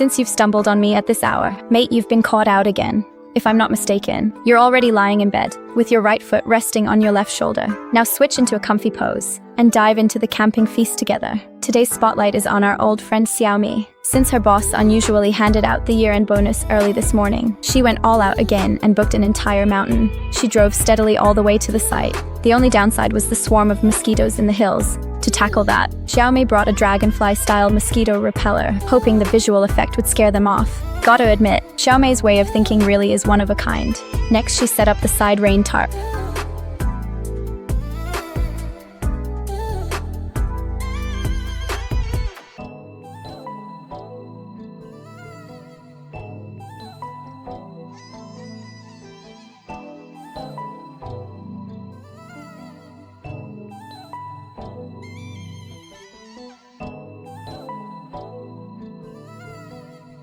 Since you've stumbled on me at this hour, mate, you've been caught out again. If I'm not mistaken, you're already lying in bed, with your right foot resting on your left shoulder. Now switch into a comfy pose, and dive into the camping feast together. Today's spotlight is on our old friend Xiaomi. Since her boss unusually handed out the year-end bonus early this morning, she went all out again and booked an entire mountain. She drove steadily all the way to the site. The only downside was the swarm of mosquitoes in the hills. To tackle that, Xiaomi brought a dragonfly-style mosquito repeller, hoping the visual effect would scare them off. Gotta admit, Xiaomi's way of thinking really is one of a kind. Next, she set up the side rain tarp.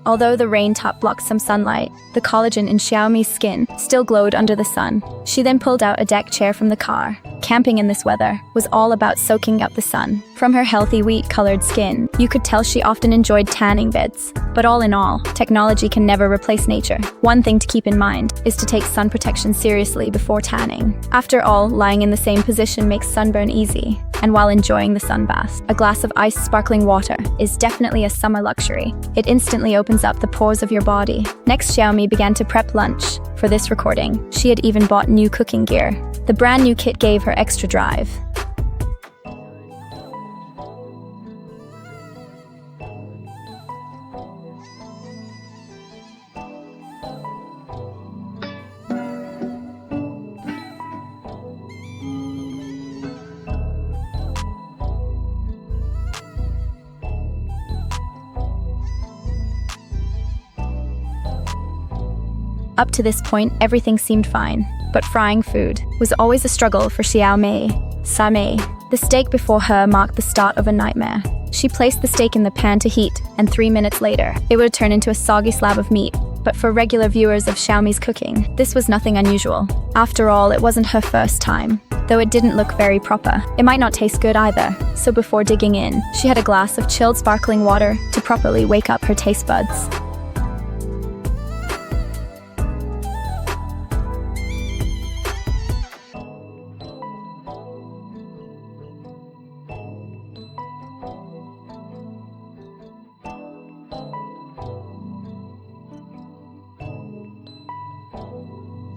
Although the rain top blocked some sunlight, the collagen in Xiaomi's skin still glowed under the sun. She then pulled out a deck chair from the car. Camping in this weather was all about soaking up the sun. From her healthy wheat-colored skin, you could tell she often enjoyed tanning beds. But all in all, technology can never replace nature. One thing to keep in mind is to take sun protection seriously before tanning. After all, lying in the same position makes sunburn easy. And while enjoying the sun bath, a glass of ice sparkling water is definitely a summer luxury. It instantly opens up the pores of your body. Next, Xiaomi began to prep lunch. For this recording, she had even bought new cooking gear. The brand new kit gave her extra drive. Up to this point, everything seemed fine, but frying food was always a struggle for Xiaomi. The steak before her marked the start of a nightmare. She placed the steak in the pan to heat, and 3 minutes later, it would turn into a soggy slab of meat. But for regular viewers of Xiaomi's cooking, this was nothing unusual. After all, it wasn't her first time. Though it didn't look very proper, it might not taste good either. So before digging in, she had a glass of chilled sparkling water to properly wake up her taste buds.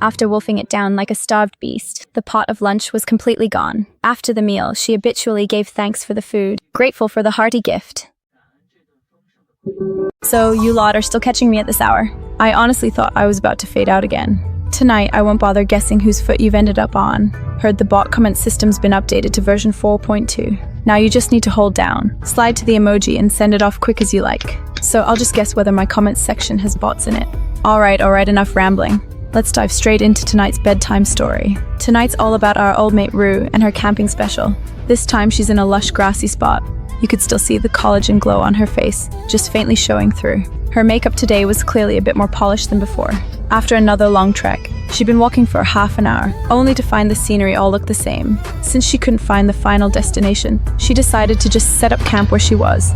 After wolfing it down like a starved beast, the pot of lunch was completely gone. After the meal, she habitually gave thanks for the food, grateful for the hearty gift. So, you lot are still catching me at this hour. I honestly thought I was about to fade out again. Tonight, I won't bother guessing whose foot you've ended up on. Heard the bot comment system's been updated to version 4.2. Now you just need to hold down, slide to the emoji and send it off quick as you like. So I'll just guess whether my comments section has bots in it. Alright, enough rambling. Let's dive straight into tonight's bedtime story. Tonight's all about our old mate Rue and her camping special. This time she's in a lush grassy spot. You could still see the collagen glow on her face, just faintly showing through. Her makeup today was clearly a bit more polished than before. After another long trek, she'd been walking for half an hour, only to find the scenery all looked the same. Since she couldn't find the final destination, she decided to just set up camp where she was.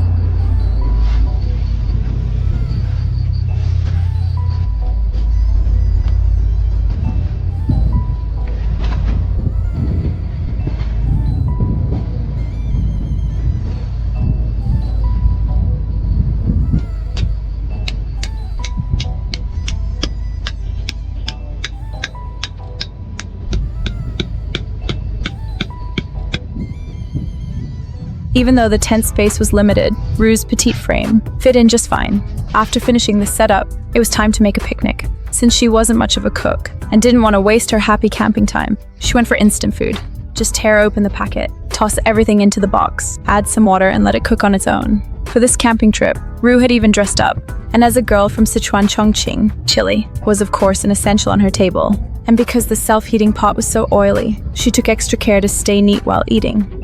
Even though the tent space was limited, Rue's petite frame fit in just fine. After finishing the setup, it was time to make a picnic. Since she wasn't much of a cook and didn't want to waste her happy camping time, she went for instant food. Just tear open the packet, toss everything into the box, add some water and let it cook on its own. For this camping trip, Rue had even dressed up, and as a girl from Sichuan Chongqing, chili was of course an essential on her table. And because the self-heating pot was so oily, she took extra care to stay neat while eating.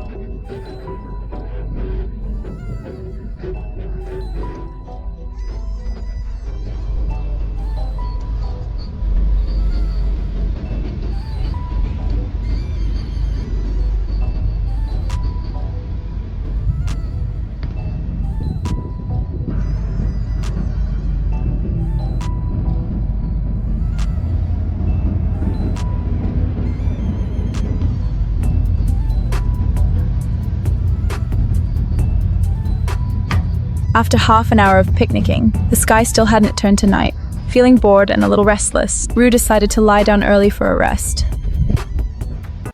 After half an hour of picnicking, the sky still hadn't turned to night. Feeling bored and a little restless, Rue decided to lie down early for a rest.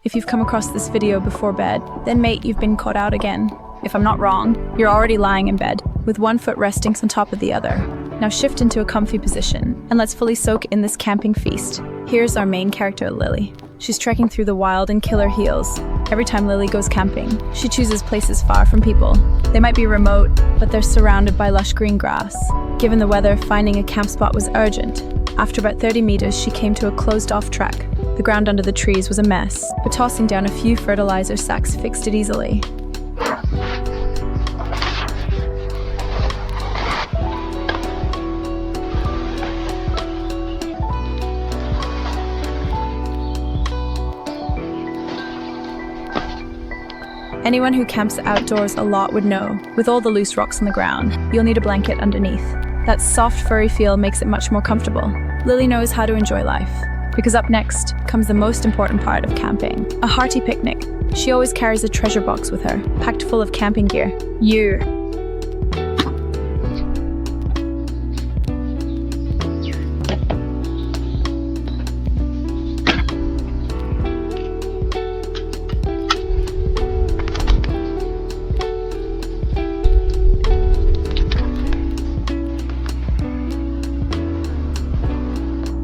If you've come across this video before bed, then mate, you've been caught out again. If I'm not wrong, you're already lying in bed, with one foot resting on top of the other. Now shift into a comfy position, and let's fully soak in this camping feast. Here's our main character, Lily. She's trekking through the wild in killer heels. Every time Lily goes camping, she chooses places far from people. They might be remote, but they're surrounded by lush green grass. Given the weather, finding a camp spot was urgent. After about 30 meters, she came to a closed-off track. The ground under the trees was a mess, but tossing down a few fertilizer sacks fixed it easily. Anyone who camps outdoors a lot would know, with all the loose rocks on the ground, you'll need a blanket underneath. That soft, furry feel makes it much more comfortable. Lily knows how to enjoy life, because up next comes the most important part of camping, a hearty picnic. She always carries a treasure box with her, packed full of camping gear.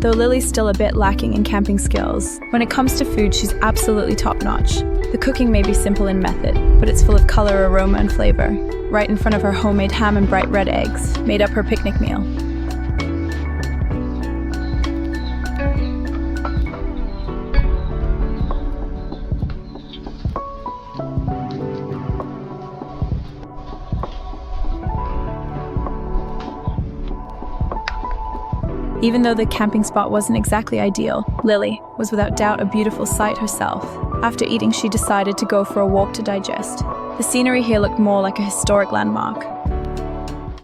Though Lily's still a bit lacking in camping skills, when it comes to food, she's absolutely top-notch. The cooking may be simple in method, but it's full of color, aroma, and flavor. Right in front of her, homemade ham and bright red eggs made up her picnic meal. Even though the camping spot wasn't exactly ideal, Lily was without doubt a beautiful sight herself. After eating, she decided to go for a walk to digest. The scenery here looked more like a historic landmark.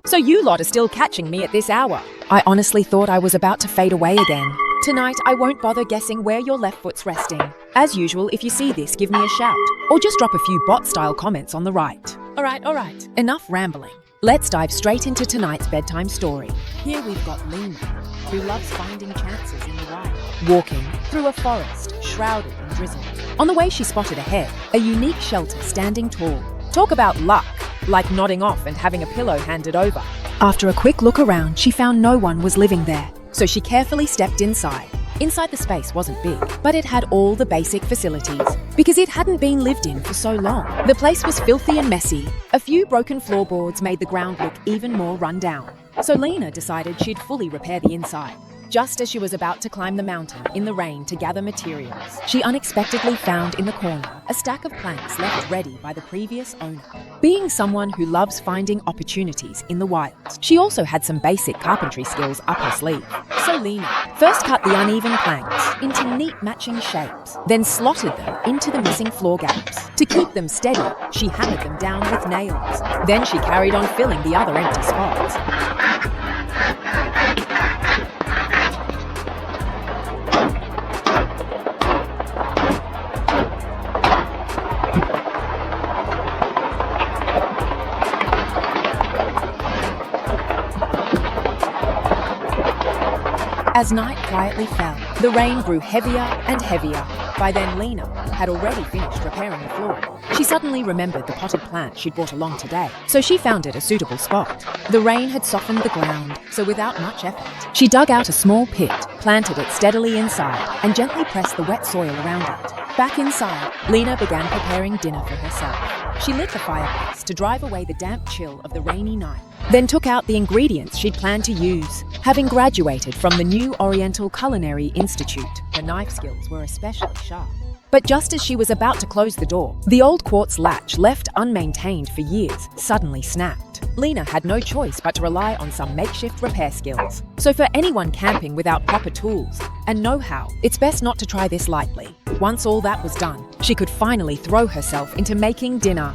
So you lot are still catching me at this hour. I honestly thought I was about to fade away again. Tonight, I won't bother guessing where your left foot's resting. As usual, if you see this, give me a shout. Or just drop a few bot-style comments on the right. All right. Enough rambling. Let's dive straight into tonight's bedtime story. Here we've got Lena, who loves finding chances in the wild, walking through a forest shrouded in drizzle. On the way, she spotted ahead a unique shelter standing tall. Talk about luck, like nodding off and having a pillow handed over. After a quick look around, she found no one was living there, so she carefully stepped inside. Inside, the space wasn't big, but it had all the basic facilities, because it hadn't been lived in for so long. The place was filthy and messy. A few broken floorboards made the ground look even more run down. So Lena decided she'd fully repair the inside. Just as she was about to climb the mountain in the rain to gather materials, she unexpectedly found in the corner a stack of planks left ready by the previous owner. Being someone who loves finding opportunities in the wild, she also had some basic carpentry skills up her sleeve. So Lena first cut the uneven planks into neat matching shapes, then slotted them into the missing floor gaps. To keep them steady, she hammered them down with nails. Then she carried on filling the other empty spots. As night quietly fell, the rain grew heavier and heavier. By then, Lena had already finished repairing the floor. She suddenly remembered the potted plant she'd brought along today, so she found it a suitable spot. The rain had softened the ground, so without much effort, she dug out a small pit, planted it steadily inside, and gently pressed the wet soil around it. Back inside, Lena began preparing dinner for herself. She lit the fireplace to drive away the damp chill of the rainy night, then took out the ingredients she'd planned to use. Having graduated from the New Oriental Culinary Institute, her knife skills were especially sharp. But just as she was about to close the door, the old quartz latch, left unmaintained for years, suddenly snapped. Lena had no choice but to rely on some makeshift repair skills. So for anyone camping without proper tools and know-how, it's best not to try this lightly. Once all that was done, she could finally throw herself into making dinner.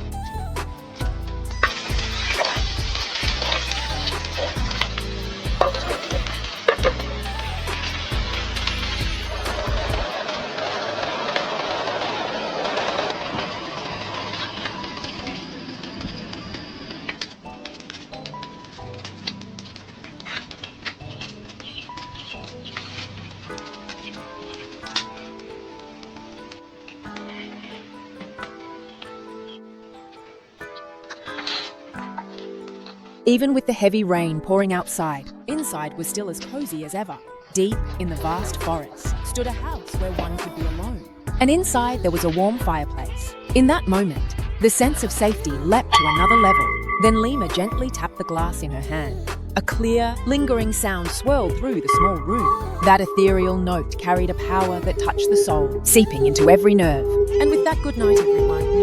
Even with the heavy rain pouring outside, inside was still as cozy as ever. Deep in the vast forest stood a house where one could be alone. And inside there was a warm fireplace. In that moment, the sense of safety leapt to another level. Then Lima gently tapped the glass in her hand. A clear, lingering sound swirled through the small room. That ethereal note carried a power that touched the soul, seeping into every nerve. And with that, good night, everyone.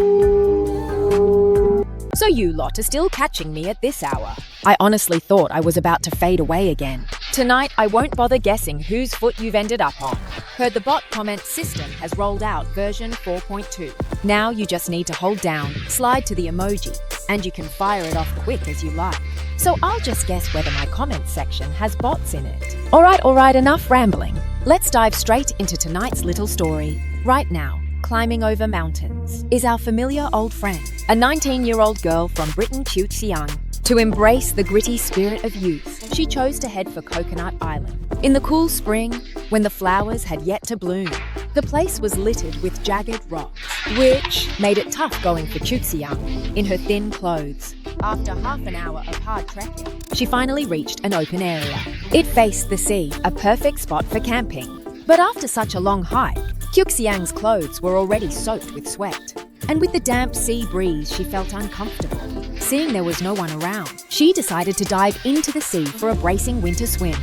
So you lot are still catching me at this hour. I honestly thought I was about to fade away again. Tonight, I won't bother guessing whose foot you've ended up on. Heard the bot comment system has rolled out version 4.2. Now you just need to hold down, slide to the emoji, and you can fire it off quick as you like. So I'll just guess whether my comments section has bots in it. Alright, enough rambling. Let's dive straight into tonight's little story. Right now, climbing over mountains is our familiar old friend, a 19-year-old girl from Britain, Chuxiang. To embrace the gritty spirit of youth, she chose to head for Coconut Island. In the cool spring, when the flowers had yet to bloom, the place was littered with jagged rocks, which made it tough going for Chuxiang in her thin clothes. After half an hour of hard trekking, she finally reached an open area. It faced the sea, a perfect spot for camping. But after such a long hike, Chuxiang's clothes were already soaked with sweat. And with the damp sea breeze, she felt uncomfortable. Seeing there was no one around, she decided to dive into the sea for a bracing winter swim.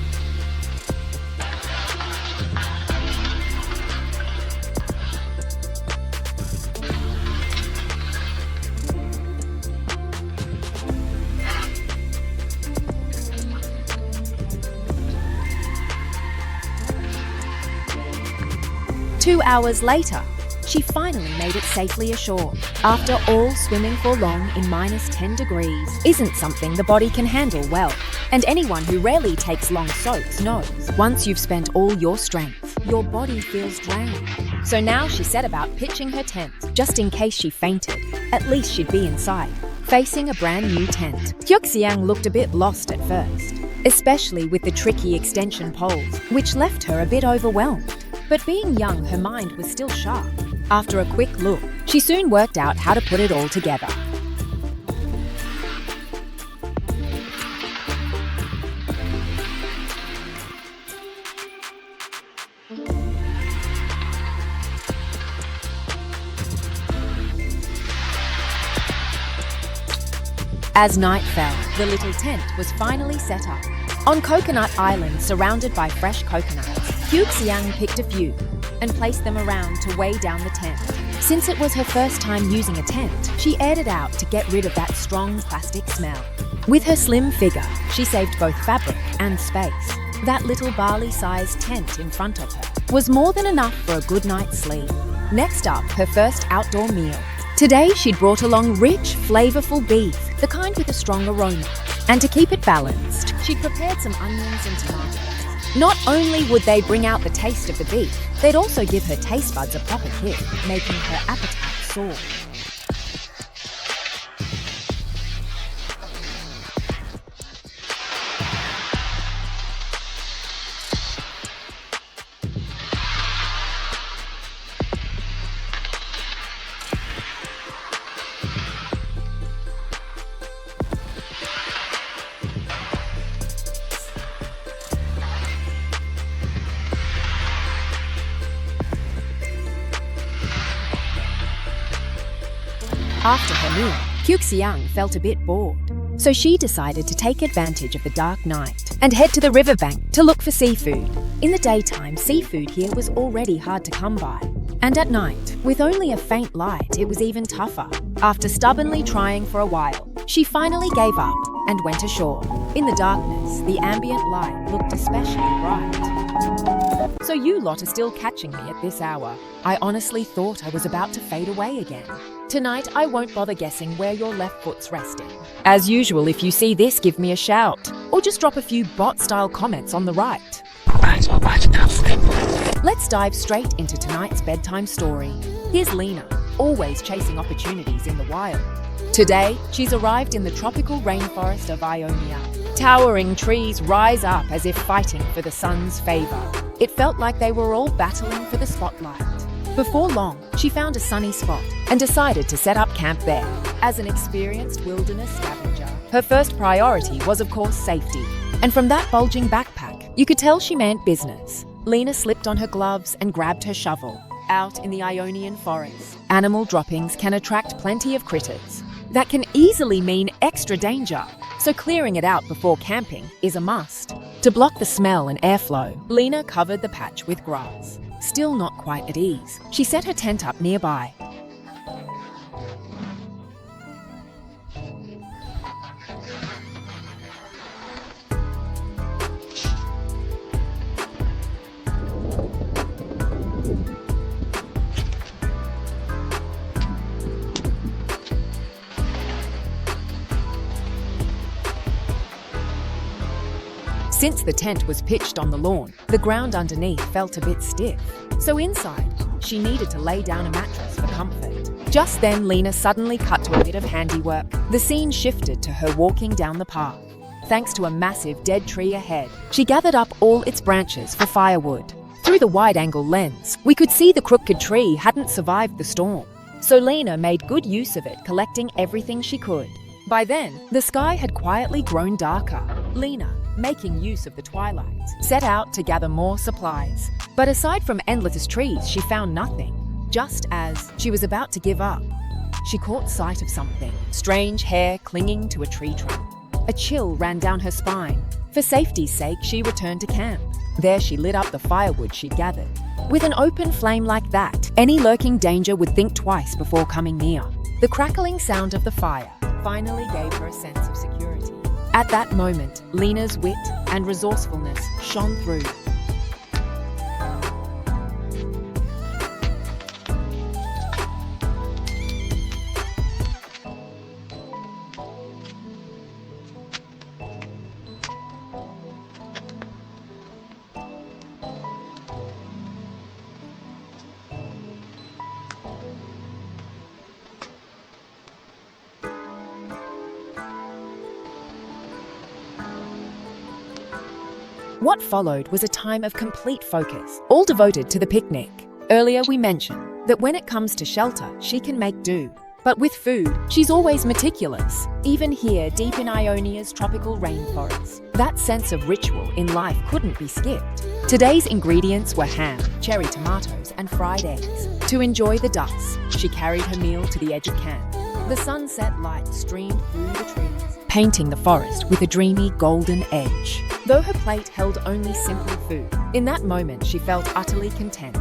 Two hours later, she finally made it safely ashore. After all, swimming for long in -10 degrees isn't something the body can handle well. And anyone who rarely takes long soaks knows, once you've spent all your strength, your body feels drained. So now she set about pitching her tent, just in case she fainted. At least she'd be inside, facing a brand new tent. Chuxiang looked a bit lost at first, especially with the tricky extension poles, which left her a bit overwhelmed. But being young, her mind was still sharp. After a quick look, she soon worked out how to put it all together. As night fell, the little tent was finally set up. On Coconut Island, surrounded by fresh coconuts, Chuxiang picked a few and placed them around to weigh down the tent. Since it was her first time using a tent, she aired it out to get rid of that strong plastic smell. With her slim figure, she saved both fabric and space. That little barley-sized tent in front of her was more than enough for a good night's sleep. Next up, her first outdoor meal. Today, she'd brought along rich, flavorful beef, the kind with a strong aroma. And to keep it balanced, she'd prepared some onions and tomatoes. Not only would they bring out the taste of the beef, they'd also give her taste buds a proper kick, making her appetite soar. After her meal, Chuxiang felt a bit bored, so she decided to take advantage of the dark night and head to the riverbank to look for seafood. In the daytime, seafood here was already hard to come by, and at night, with only a faint light, it was even tougher. After stubbornly trying for a while, she finally gave up and went ashore. In the darkness, the ambient light looked especially bright. So you lot are still catching me at this hour. I honestly thought I was about to fade away again. Tonight, I won't bother guessing where your left foot's resting. As usual, if you see this, give me a shout. Or just drop a few bot-style comments on the right. Let's dive straight into tonight's bedtime story. Here's Lena, always chasing opportunities in the wild. Today, she's arrived in the tropical rainforest of Ionia. Towering trees rise up as if fighting for the sun's favor. It felt like they were all battling for the spotlight. Before long, she found a sunny spot and decided to set up camp there. As an experienced wilderness scavenger, Her first priority was, of course, safety. And from that bulging backpack, you could tell she meant business. Lena slipped on her gloves and grabbed her shovel. Out in the Ionian forest, animal droppings can attract plenty of critters. That can easily mean extra danger, so clearing it out before camping is a must. To block the smell and airflow, Lena covered the patch with grass. Still not quite at ease, she set her tent up nearby. Since the tent was pitched on the lawn, the ground underneath felt a bit stiff. So inside, she needed to lay down a mattress for comfort. Just then, Lena suddenly cut to a bit of handiwork. The scene shifted to her walking down the path. Thanks to a massive dead tree ahead, she gathered up all its branches for firewood. Through the wide-angle lens, we could see the crooked tree hadn't survived the storm. So Lena made good use of it, collecting everything she could. By then, the sky had quietly grown darker. Lena, making use of the twilight, set out to gather more supplies. But aside from endless trees, she found nothing. Just as she was about to give up, she caught sight of something. Strange hair clinging to a tree trunk. A chill ran down her spine. For safety's sake, she returned to camp. There she lit up the firewood she'd gathered. With an open flame like that, any lurking danger would think twice before coming near. The crackling sound of the fire finally gave her a sense of security. At that moment, Lena's wit and resourcefulness shone through. What followed was a time of complete focus, all devoted to the picnic. Earlier we mentioned that when it comes to shelter, she can make do. But with food, she's always meticulous. Even here, deep in Ionia's tropical rainforests, that sense of ritual in life couldn't be skipped. Today's ingredients were ham, cherry tomatoes, and fried eggs. To enjoy the dusk, she carried her meal to the edge of camp. The sunset light streamed through the trees, painting the forest with a dreamy golden edge. Though her plate held only simple food, in that moment she felt utterly content.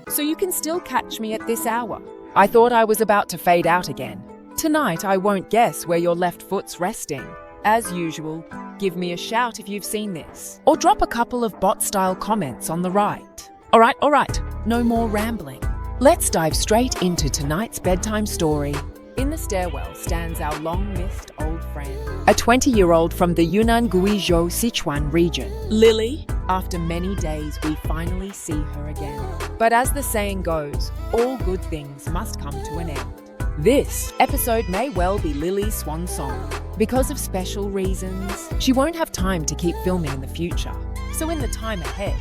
So you can still catch me at this hour. I thought I was about to fade out again. Tonight I won't guess where your left foot's resting. As usual, give me a shout if you've seen this, or drop a couple of bot-style comments on the right. All right, no more rambling. Let's dive straight into tonight's bedtime story. In the stairwell stands our long-missed old friend, a 20-year-old from the Yunnan Guizhou Sichuan region, Lily. After many days, we finally see her again. But as the saying goes, all good things must come to an end. This episode may well be Lily's swan song. Because of special reasons, she won't have time to keep filming in the future. So in the time ahead,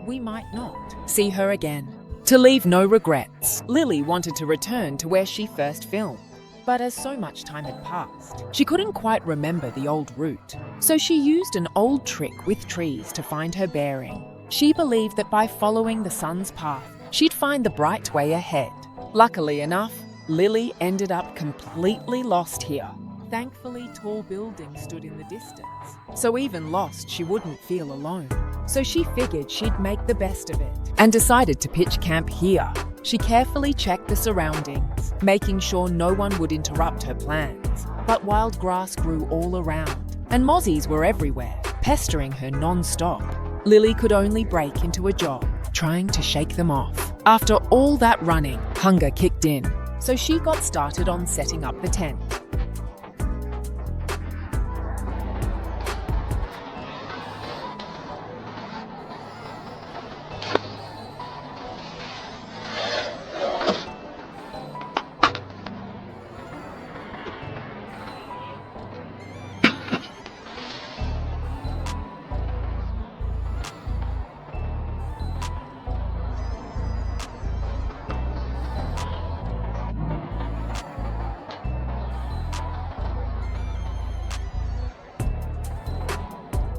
we might not see her again. To leave no regrets, Lily wanted to return to where she first filmed. But as so much time had passed, she couldn't quite remember the old route. So she used an old trick with trees to find her bearing. She believed that by following the sun's path, she'd find the bright way ahead. Luckily enough, Lily ended up completely lost here. Thankfully, tall buildings stood in the distance, so even lost, she wouldn't feel alone. So she figured she'd make the best of it and decided to pitch camp here. She carefully checked the surroundings, making sure no one would interrupt her plans. But wild grass grew all around, and mozzies were everywhere, pestering her non-stop. Lily could only break into a jog, trying to shake them off. After all that running, hunger kicked in, so she got started on setting up the tent.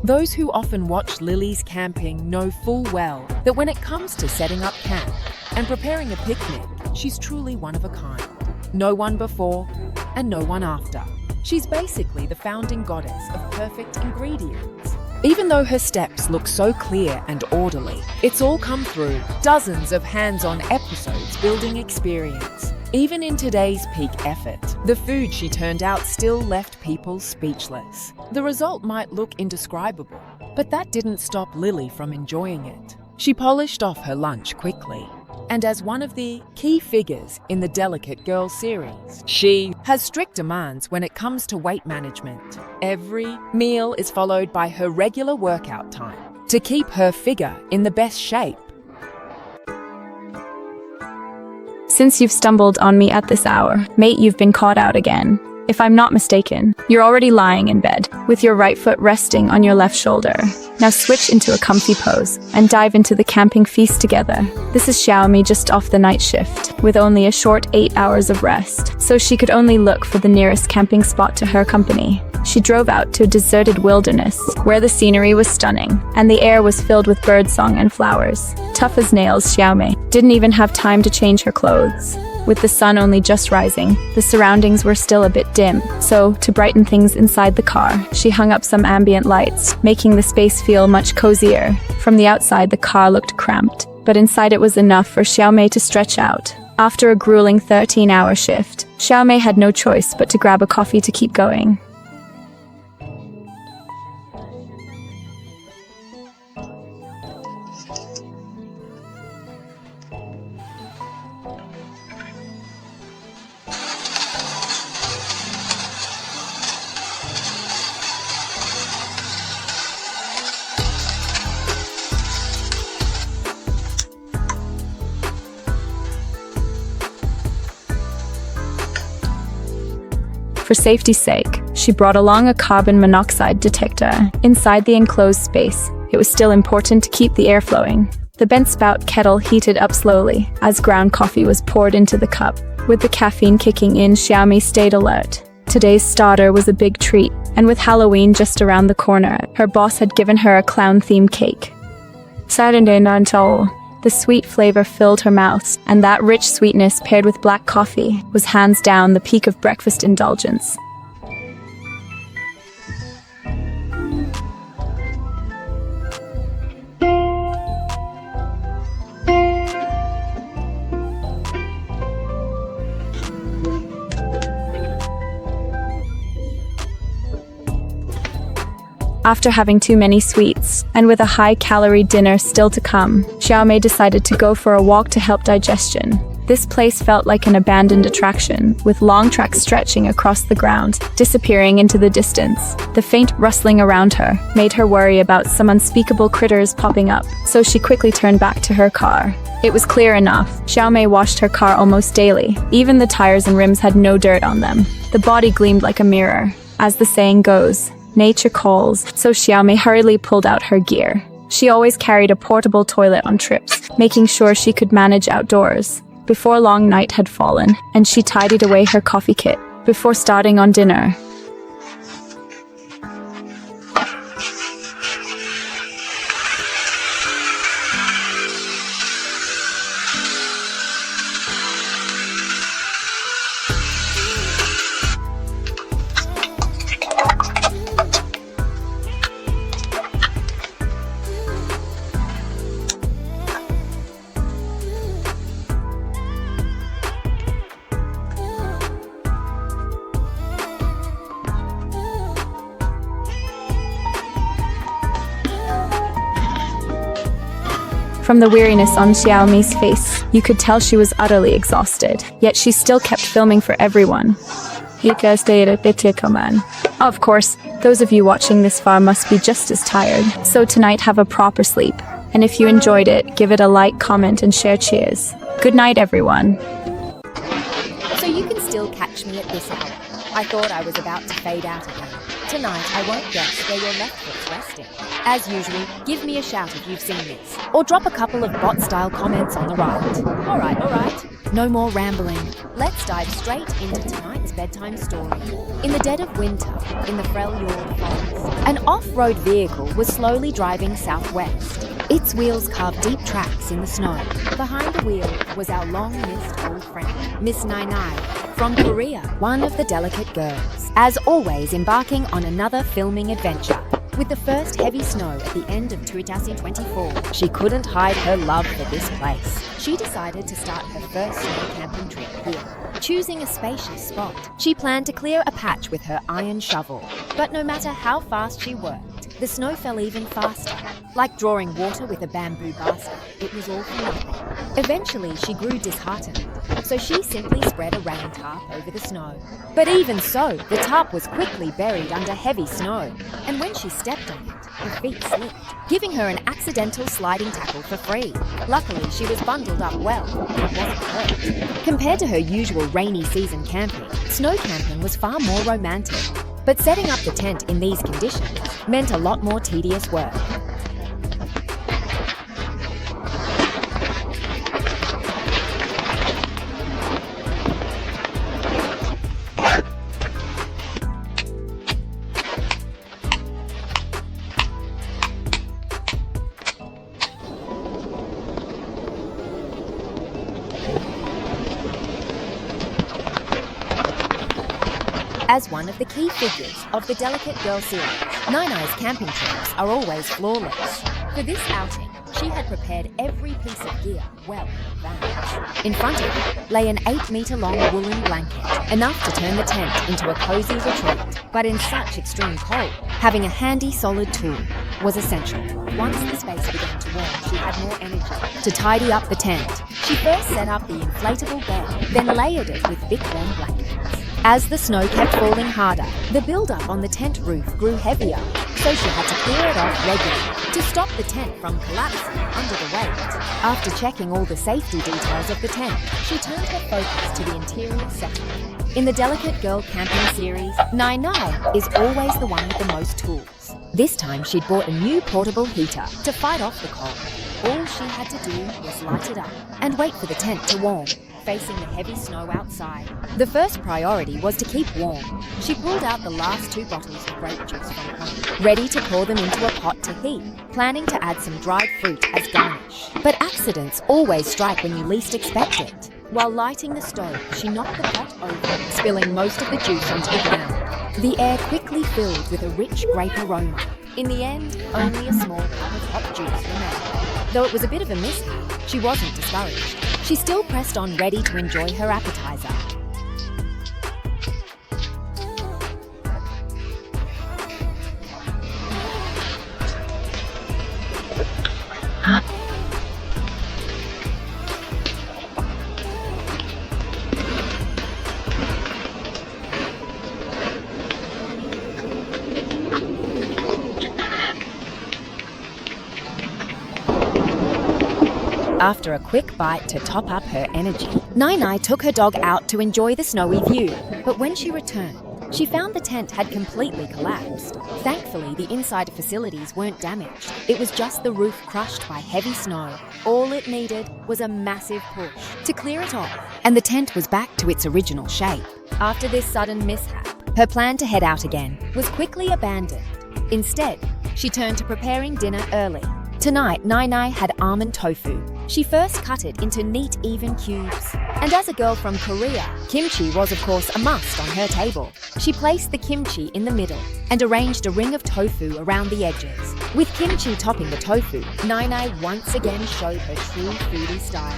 Those who often watch Lily's camping know full well that when it comes to setting up camp and preparing a picnic, she's truly one of a kind. No one before and no one after. She's basically the founding goddess of perfect ingredients. Even though her steps look so clear and orderly, it's all come through dozens of hands-on episodes building experience. Even in today's peak effort, the food she turned out still left people speechless. The result might look indescribable, but that didn't stop Lily from enjoying it. She polished off her lunch quickly, and as one of the key figures in the Delicate Girl series, she has strict demands when it comes to weight management. Every meal is followed by her regular workout time to keep her figure in the best shape. Since you've stumbled on me at this hour, mate, you've been caught out again. If I'm not mistaken, you're already lying in bed, with your right foot resting on your left shoulder. Now switch into a comfy pose, and dive into the camping feast together. This is Xiaomi just off the night shift, with only a short 8 hours of rest, so she could only look for the nearest camping spot to her company. She drove out to a deserted wilderness, where the scenery was stunning, and the air was filled with birdsong and flowers. Tough as nails, Xiaomi didn't even have time to change her clothes. With the sun only just rising, the surroundings were still a bit dim, so to brighten things inside the car, she hung up some ambient lights, making the space feel much cozier. From the outside, the car looked cramped, but inside it was enough for Xiaomi to stretch out. After a grueling 13-hour shift, Xiaomi had no choice but to grab a coffee to keep going. For safety's sake, she brought along a carbon monoxide detector. Inside the enclosed space, it was still important to keep the air flowing. The bent spout kettle heated up slowly as ground coffee was poured into the cup. With the caffeine kicking in, Xiaomi stayed alert. Today's starter was a big treat, and with Halloween just around the corner, her boss had given her a clown-themed cake. Saturday Nantal. The sweet flavor filled her mouth, and that rich sweetness paired with black coffee was hands down the peak of breakfast indulgence. After having too many sweets, and with a high-calorie dinner still to come, Xiaomei decided to go for a walk to help digestion. This place felt like an abandoned attraction, with long tracks stretching across the ground, disappearing into the distance. The faint rustling around her made her worry about some unspeakable critters popping up, so she quickly turned back to her car. It was clear enough. Xiaomei washed her car almost daily. Even the tires and rims had no dirt on them. The body gleamed like a mirror. As the saying goes, nature calls, so Xiaomei hurriedly pulled out her gear. She always carried a portable toilet on trips, making sure she could manage outdoors. Before long, night had fallen, and she tidied away her coffee kit before starting on dinner. From the weariness on Xiaomi's face, you could tell she was utterly exhausted, yet she still kept filming for everyone. Of course, those of you watching this far must be just as tired, so tonight have a proper sleep. And if you enjoyed it, give it a like, comment, and share. Cheers. Good night, everyone. So you can still catch me at this hour. I thought I was about to fade out again. Tonight, I won't guess where your left foot's resting. As usual, give me a shout if you've seen this, or drop a couple of bot-style comments on the right. Alright. No more rambling. Let's dive straight into tonight's bedtime story. In the dead of winter, in the Freljord Forest, an off-road vehicle was slowly driving southwest. Its wheels carved deep tracks in the snow. Behind the wheel was our long-missed old friend, Miss Nai Nai, from Korea, one of the delicate girls. As always, embarking on another filming adventure. With the first heavy snow at the end of 2024, she couldn't hide her love for this place. She decided to start her first snow camping trip here. Choosing a spacious spot, she planned to clear a patch with her iron shovel. But no matter how fast she worked, the snow fell even faster. Like drawing water with a bamboo basket, it was all for nothing. Eventually, she grew disheartened, so she simply spread a rain tarp over the snow. But even so, the tarp was quickly buried under heavy snow, and when she stepped on it, her feet slipped, giving her an accidental sliding tackle for free. Luckily, she was bundled up well and wasn't hurt. Compared to her usual rainy season camping, snow camping was far more romantic. But setting up the tent in these conditions meant a lot more tedious work. As one of the key figures of the Delicate Girl series, Nai Nai's camping trips are always flawless. For this outing, she had prepared every piece of gear well in advance. In front of her lay an 8-meter-long woolen blanket, enough to turn the tent into a cozy retreat. But in such extreme cold, having a handy solid tool was essential. Once the space began to warm, she had more energy to tidy up the tent. She first set up the inflatable bed, then layered it with thick warm blankets. As the snow kept falling harder, the build-up on the tent roof grew heavier, so she had to clear it off regularly to stop the tent from collapsing under the weight. After checking all the safety details of the tent, she turned her focus to the interior setup. In the Delicate Girl camping series, Nai Nai is always the one with the most tools. This time she'd bought a new portable heater to fight off the cold. All she had to do was light it up and wait for the tent to warm. Facing the heavy snow outside, the first priority was to keep warm. She pulled out the last 2 bottles of grape juice from home, ready to pour them into a pot to heat, planning to add some dried fruit as garnish. But accidents always strike when you least expect it. While lighting the stove, she knocked the pot over, spilling most of the juice onto the ground. The air quickly filled with a rich grape aroma. In the end, only a small cup of hot juice remained. Though it was a bit of a mishap, she wasn't discouraged. She still pressed on, ready to enjoy her appetizer. After a quick bite to top up her energy, Nai Nai took her dog out to enjoy the snowy view. But when she returned, she found the tent had completely collapsed. Thankfully, the inside facilities weren't damaged. It was just the roof crushed by heavy snow. All it needed was a massive push to clear it off, and the tent was back to its original shape. After this sudden mishap, her plan to head out again was quickly abandoned. Instead, she turned to preparing dinner early. Tonight, Nai Nai had almond tofu. She first cut it into neat, even cubes. And as a girl from Korea, kimchi was of course a must on her table. She placed the kimchi in the middle and arranged a ring of tofu around the edges. With kimchi topping the tofu, Nai Nai once again showed her true foodie style.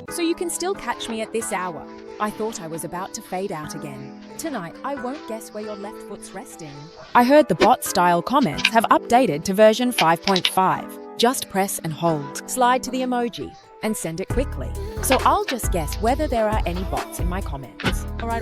So you can still catch me at this hour. I thought I was about to fade out again. Tonight, I won't guess where your left foot's resting. I heard the bot-style comments have updated to version 5.5. Just press and hold. Slide to the emoji and send it quickly. So I'll just guess whether there are any bots in my comments. All right.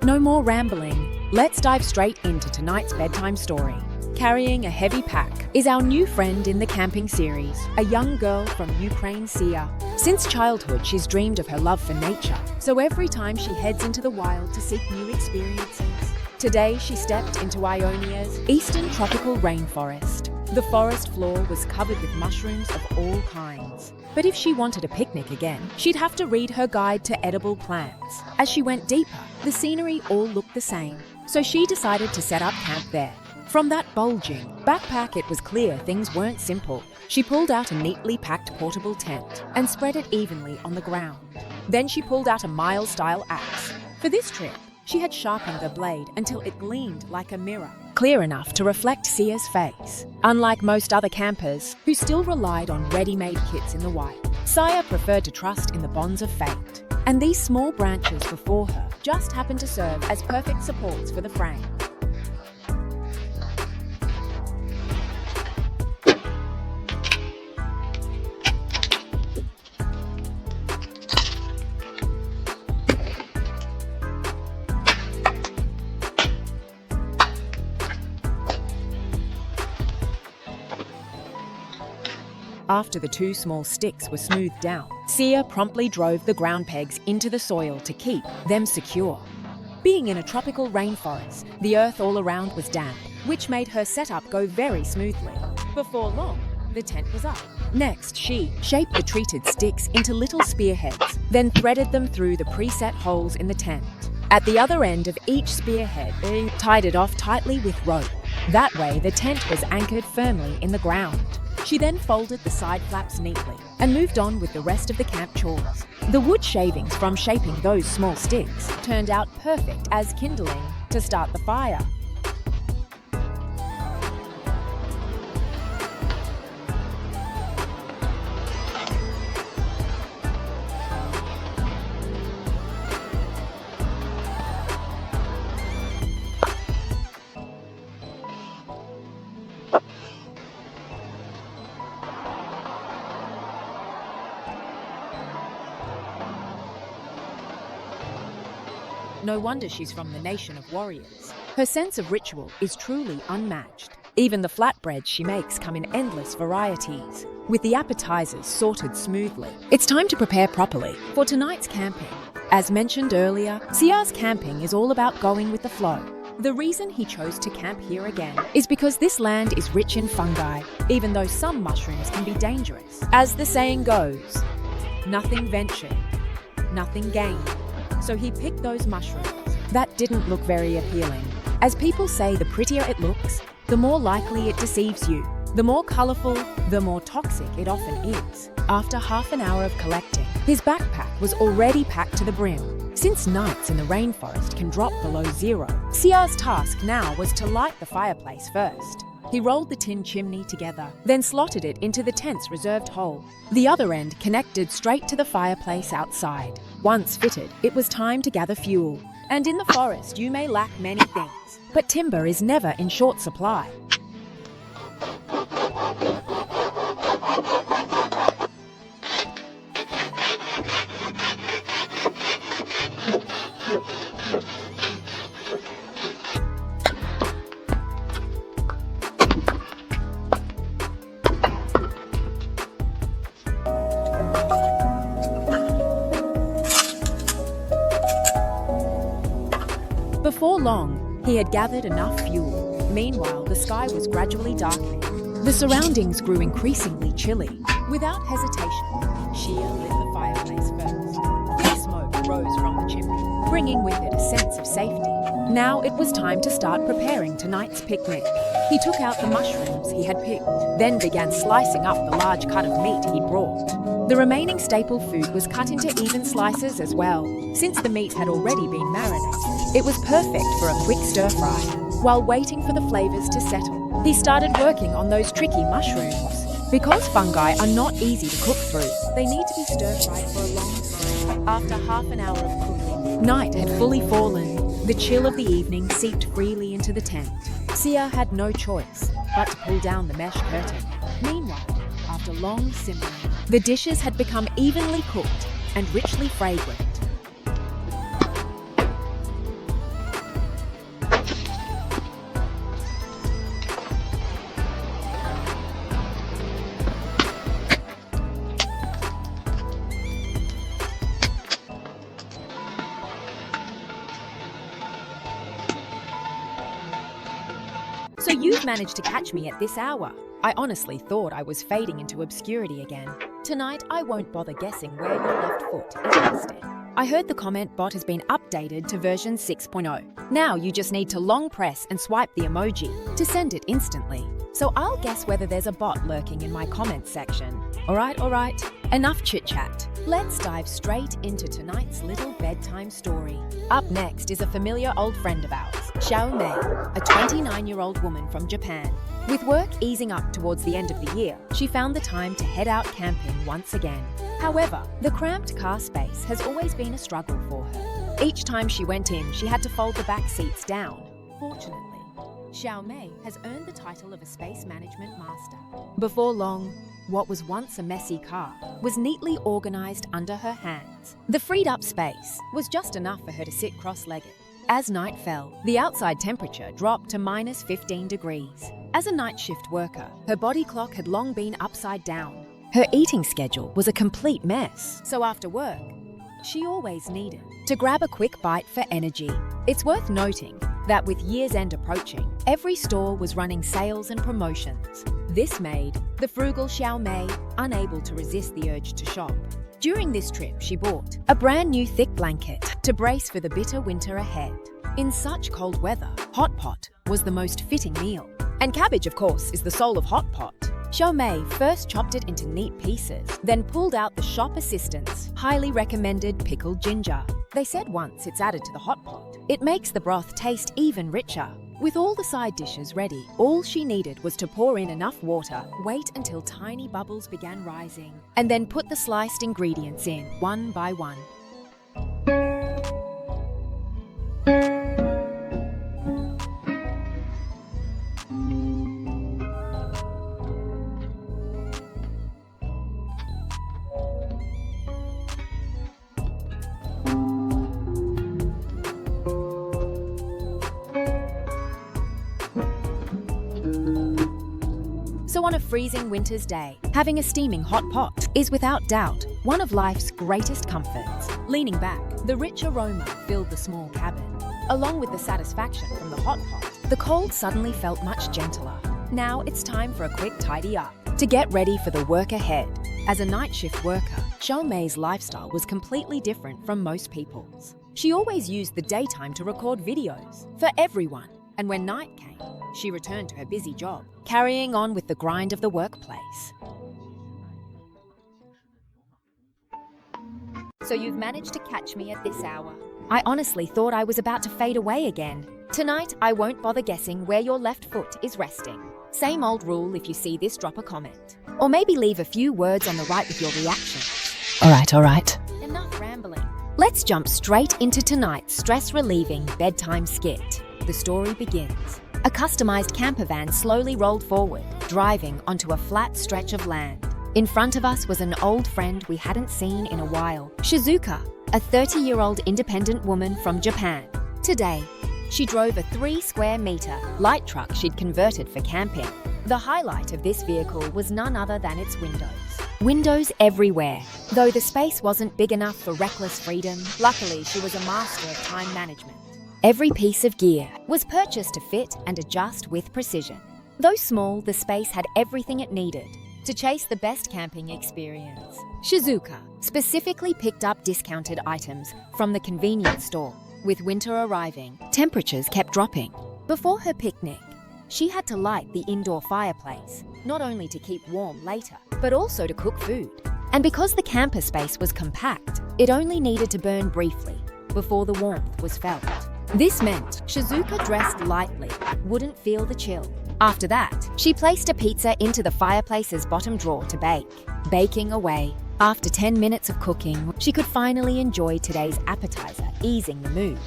No more rambling. Let's dive straight into tonight's bedtime story. Carrying a heavy pack is our new friend in the camping series, a young girl from Ukraine, Sia. Since childhood, she's dreamed of her love for nature, so every time she heads into the wild to seek new experiences. Today, she stepped into Ionia's eastern tropical rainforest. The forest floor was covered with mushrooms of all kinds. But if she wanted a picnic again, she'd have to read her guide to edible plants. As she went deeper, the scenery all looked the same, so she decided to set up camp there. From that bulging backpack, it was clear things weren't simple. She pulled out a neatly packed portable tent and spread it evenly on the ground. Then she pulled out a Miles-style axe. For this trip, she had sharpened the blade until it gleamed like a mirror, clear enough to reflect Sia's face. Unlike most other campers, who still relied on ready-made kits in the wild, Sia preferred to trust in the bonds of fate. And these small branches before her just happened to serve as perfect supports for the frame. After the two small sticks were smoothed down, Sia promptly drove the ground pegs into the soil to keep them secure. Being in a tropical rainforest, the earth all around was damp, which made her setup go very smoothly. Before long, the tent was up. Next, she shaped the treated sticks into little spearheads, then threaded them through the preset holes in the tent. At the other end of each spearhead, tied it off tightly with rope. That way, the tent was anchored firmly in the ground. She then folded the side flaps neatly and moved on with the rest of the camp chores. The wood shavings from shaping those small sticks turned out perfect as kindling to start the fire. No wonder she's from the nation of warriors. Her sense of ritual is truly unmatched. Even the flatbreads she makes come in endless varieties, with the appetizers sorted smoothly. It's time to prepare properly for tonight's camping. As mentioned earlier, Sia's camping is all about going with the flow. The reason he chose to camp here again is because this land is rich in fungi, even though some mushrooms can be dangerous. As the saying goes, nothing ventured, nothing gained. So he picked those mushrooms. That didn't look very appealing. As people say, the prettier it looks, the more likely it deceives you. The more colorful, the more toxic it often is. After half an hour of collecting, his backpack was already packed to the brim. Since nights in the rainforest can drop below zero, Sia's task now was to light the fireplace first. He rolled the tin chimney together, then slotted it into the tent's reserved hole. The other end connected straight to the fireplace outside. Once fitted, it was time to gather fuel. And in the forest, you may lack many things, but timber is never in short supply. Before long, he had gathered enough fuel. Meanwhile, the sky was gradually darkening. The surroundings grew increasingly chilly. Without hesitation, Shia lit the fireplace first. Thick smoke rose from the chimney, bringing with it a sense of safety. Now it was time to start preparing tonight's picnic. He took out the mushrooms he had picked, then began slicing up the large cut of meat he brought. The remaining staple food was cut into even slices as well. Since the meat had already been marinated, it was perfect for a quick stir-fry. While waiting for the flavors to settle, he started working on those tricky mushrooms. Because fungi are not easy to cook through, they need to be stir-fried for a long time. After half an hour of cooking, night had fully fallen. The chill of the evening seeped freely into the tent. Sia had no choice but to pull down the mesh curtain. Meanwhile, after long simmering, the dishes had become evenly cooked and richly fragrant. So you've managed to catch me at this hour. I honestly thought I was fading into obscurity again. Tonight, I won't bother guessing where your left foot is resting. I heard the comment bot has been updated to version 6.0. Now you just need to long press and swipe the emoji to send it instantly. So I'll guess whether there's a bot lurking in my comments section. Alright, enough chit-chat. Let's dive straight into tonight's little bedtime story. Up next is a familiar old friend of ours, Xiao Mei, a 29-year-old woman from Japan. With work easing up towards the end of the year, she found the time to head out camping once again. However, the cramped car space has always been a struggle for her. Each time she went in, she had to fold the back seats down. Fortunately, Xiao Mei has earned the title of a space management master. Before long, what was once a messy car was neatly organized under her hands. The freed up space was just enough for her to sit cross-legged. As night fell, the outside temperature dropped to minus 15 degrees. As a night shift worker, her body clock had long been upside down. Her eating schedule was a complete mess, so after work, she always needed to grab a quick bite for energy. It's worth noting that with year's end approaching, every store was running sales and promotions. This made the frugal Xiao Mei unable to resist the urge to shop. During this trip, she bought a brand new thick blanket to brace for the bitter winter ahead. In such cold weather, hot pot was the most fitting meal. And cabbage, of course, is the soul of hot pot. Xiao Mei first chopped it into neat pieces, then pulled out the shop assistant's highly recommended pickled ginger. They said once it's added to the hot pot, it makes the broth taste even richer. With all the side dishes ready, all she needed was to pour in enough water, wait until tiny bubbles began rising, and then put the sliced ingredients in, one by one. So on a freezing winter's day, having a steaming hot pot is without doubt one of life's greatest comforts. Leaning back, the rich aroma filled the small cabin. Along with the satisfaction from the hot pot, the cold suddenly felt much gentler. Now it's time for a quick tidy up to get ready for the work ahead. As a night shift worker, Xiao Mei's lifestyle was completely different from most people's. She always used the daytime to record videos for everyone. And when night came, she returned to her busy job, carrying on with the grind of the workplace. So you've managed to catch me at this hour. I honestly thought I was about to fade away again. Tonight, I won't bother guessing where your left foot is resting. Same old rule if you see this, drop a comment. Or maybe leave a few words on the right with your reaction. Alright. Enough rambling. Let's jump straight into tonight's stress-relieving bedtime skit. The story begins. A customized camper van slowly rolled forward, driving onto a flat stretch of land. In front of us was an old friend we hadn't seen in a while, Shizuka, a 30-year-old independent woman from Japan. Today, she drove a 3-square-meter light truck she'd converted for camping. The highlight of this vehicle was none other than its windows. Windows everywhere. Though the space wasn't big enough for reckless freedom, luckily she was a master of time management. Every piece of gear was purchased to fit and adjust with precision. Though small, the space had everything it needed to chase the best camping experience. Shizuka specifically picked up discounted items from the convenience store. With winter arriving, temperatures kept dropping. Before her picnic, she had to light the indoor fireplace, not only to keep warm later, but also to cook food. And because the camper space was compact, it only needed to burn briefly before the warmth was felt. This meant Shizuka dressed lightly, wouldn't feel the chill. After that, she placed a pizza into the fireplace's bottom drawer to bake. Baking away. After 10 minutes of cooking, she could finally enjoy today's appetizer, easing the mood.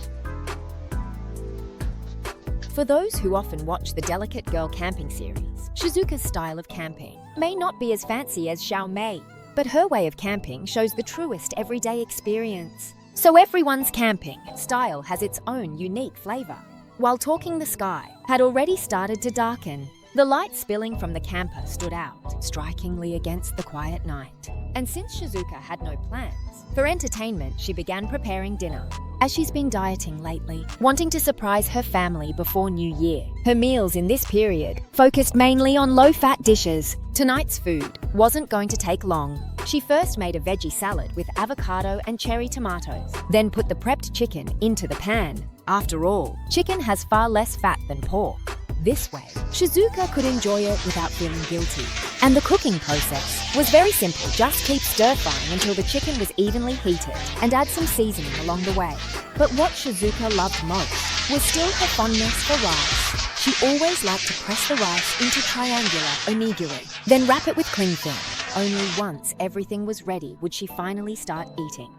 For those who often watch the Delicate Girl camping series, Shizuka's style of camping may not be as fancy as Xiao Mei, but her way of camping shows the truest everyday experience. So everyone's camping style has its own unique flavor. While talking, the sky had already started to darken. The light spilling from the camper stood out strikingly against the quiet night. And since Shizuka had no plans for entertainment, she began preparing dinner. as she's been dieting lately, wanting to surprise her family before New Year. Her meals in this period focused mainly on low-fat dishes. Tonight's food wasn't going to take long. She first made a veggie salad with avocado and cherry tomatoes, then put the prepped chicken into the pan. After all, chicken has far less fat than pork. This way, Shizuka could enjoy it without feeling guilty. And the cooking process was very simple. Just keep stir-frying until the chicken was evenly heated and add some seasoning along the way. But what Shizuka loved most was still her fondness for rice. She always liked to press the rice into triangular onigiri, then wrap it with cling film. Only once everything was ready would she finally start eating.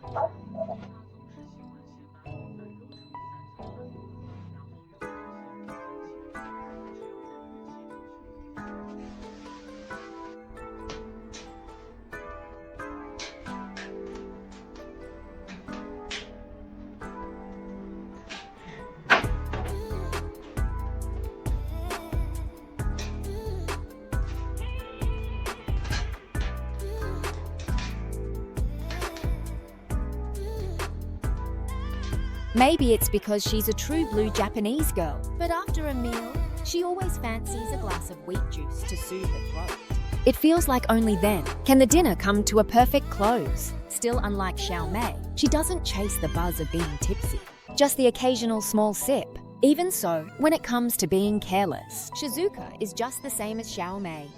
Maybe it's because she's a true blue Japanese girl, but after a meal, she always fancies a glass of wheat juice to soothe her throat. It feels like only then can the dinner come to a perfect close. Still, unlike Xiao Mei, she doesn't chase the buzz of being tipsy, just the occasional small sip. Even so, when it comes to being careless, Shizuka is just the same as Xiao Mei.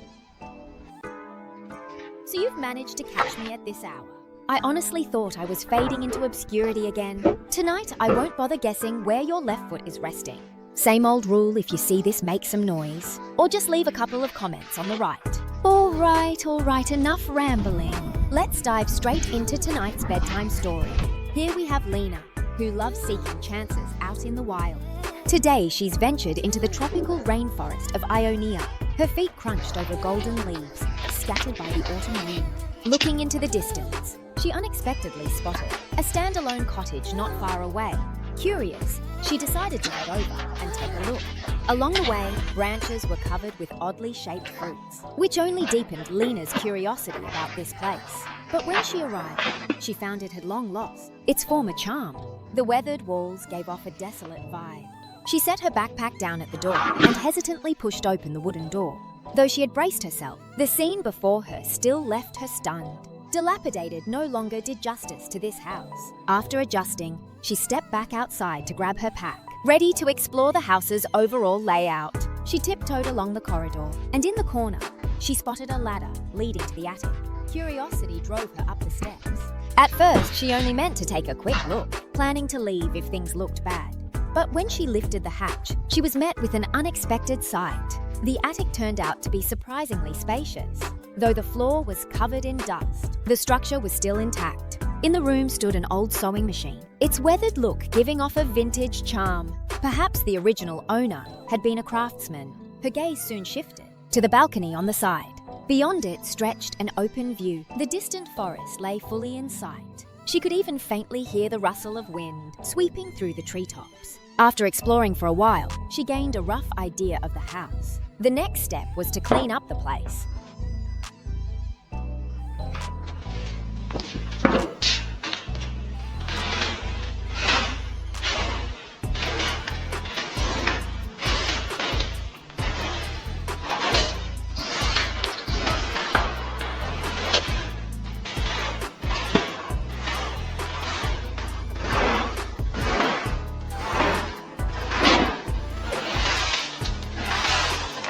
So you've managed to catch me at this hour. I honestly thought I was fading into obscurity again. Tonight, I won't bother guessing where your left foot is resting. Same old rule if you see this make some noise, or just leave a couple of comments on the right. All right, enough rambling. Let's dive straight into tonight's bedtime story. Here we have Lena, who loves seeking chances out in the wild. Today, she's ventured into the tropical rainforest of Ionia, her feet crunched over golden leaves, scattered by the autumn wind. Looking into the distance, she unexpectedly spotted a standalone cottage not far away. Curious, she decided to head over and take a look. Along the way, branches were covered with oddly shaped fruits, which only deepened Lena's curiosity about this place. But when she arrived, she found it had long lost its former charm. The weathered walls gave off a desolate vibe. She set her backpack down at the door and hesitantly pushed open the wooden door. Though she had braced herself, the scene before her still left her stunned. Dilapidated no longer did justice to this house. After adjusting, she stepped back outside to grab her pack, ready to explore the house's overall layout. She tiptoed along the corridor, and in the corner, she spotted a ladder leading to the attic. Curiosity drove her up the steps. At first, she only meant to take a quick look, planning to leave if things looked bad. But when she lifted the hatch, she was met with an unexpected sight. The attic turned out to be surprisingly spacious. Though the floor was covered in dust, the structure was still intact. In the room stood an old sewing machine, its weathered look giving off a vintage charm. Perhaps the original owner had been a craftsman. Her gaze soon shifted to the balcony on the side. Beyond it stretched an open view. The distant forest lay fully in sight. She could even faintly hear the rustle of wind sweeping through the treetops. After exploring for a while, she gained a rough idea of the house. The next step was to clean up the place.